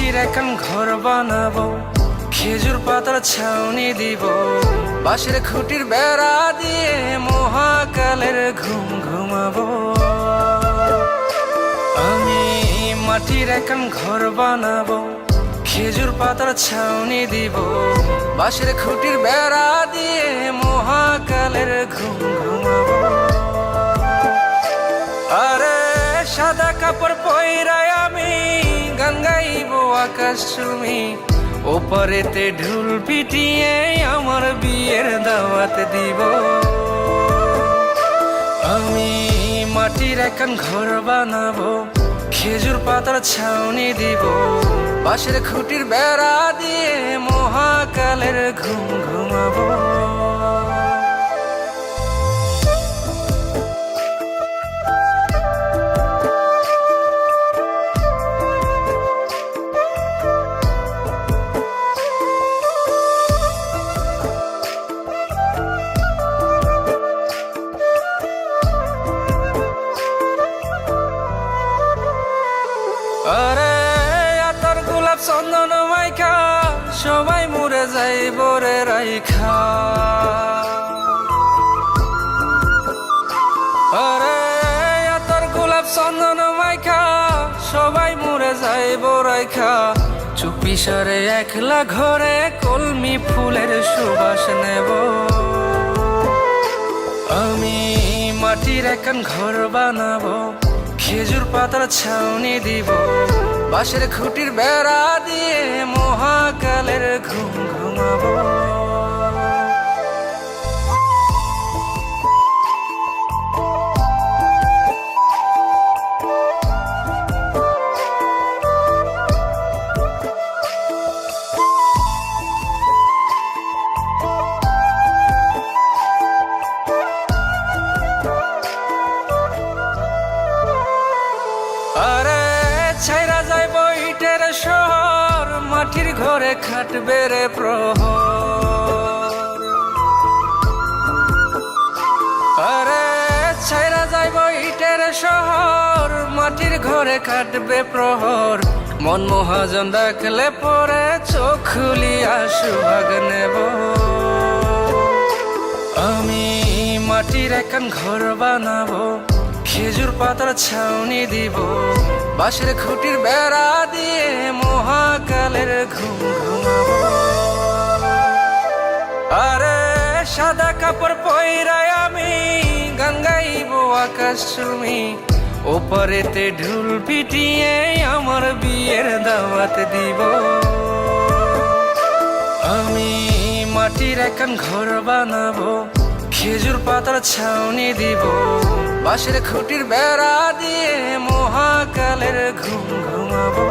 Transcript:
মাটির এখন ঘর বানাবো, খেজুর পাতার ছাউনি দিব, বাঁশের খুঁটির বেড়া দিয়ে মহাকালের ঘুম ঘুমাবো। আমি মাটির এখন ঘর বানাবো, খেজুর পাতার ছাউনি দিব, বাঁশের খুঁটির বেড়া দিয়ে মহাকালের ঘুম ঘুমাবো। আরে সাদা কাপড় পয়রায় আমি গান গাইব আকাশ চুমি, ওপারেতে ঢুল পিটিয়ে আমার বিয়ের দাওয়াত দিব। আমি মাটির এখন ঘর বানাবো, খেজুর পাতার ছাউনি দিব, বাঁশের খুঁটির বেড়া দিয়ে মহাকালের ঘুম ঘুমাবো। আরে আতর গোলাপ চন্দন মাইখা সবাই মরে যাইব রে রাইখা। আরে আতর গোলাপ চন্দন মাইখা সবাই মরে যাইব রাইখা, চুপি সারে একলা ঘরে কলমি ফুলের সুবাস নেব। আমি মাটির এখন ঘর বানাবো, খেজুর পাতার ছাউনি দিব, বাঁশের খুঁটির বেড়া দিয়ে মহাকালের ঘুম ঘুমাবো। আরে ছাইরা যাইব ইটের শহর, মাটির ঘরে খাটবে রে প্রহর। আরে ছাইরা যাইব ইটের শহর, মাটির ঘরে খাটবে প্রহর, মন মহাজন ডাকলে পরে চোখ খুলিয়া সুভাগ নেব। আমি মাটির এখন ঘর বানাবো, খেজুর পাতার ছাউনি দিব, বাঁশের খুঁটির বেড়া দিয়ে মহাকালের ঘুম ঘুমাবো। আরে সাদা কাপড় পয়রায় আমি গান গাইব আকাশ চুমি, ওপারেতে ঢুল পিটিয়ে আমার বিয়ের দাওয়াত দিব। আমি মাটির এখন ঘর বানাবো, খেজুর পাতার ছাউনি দিব, বাঁশের খুঁটির বেড়া দিয়ে মহাকালের ঘুম ঘুমাবো।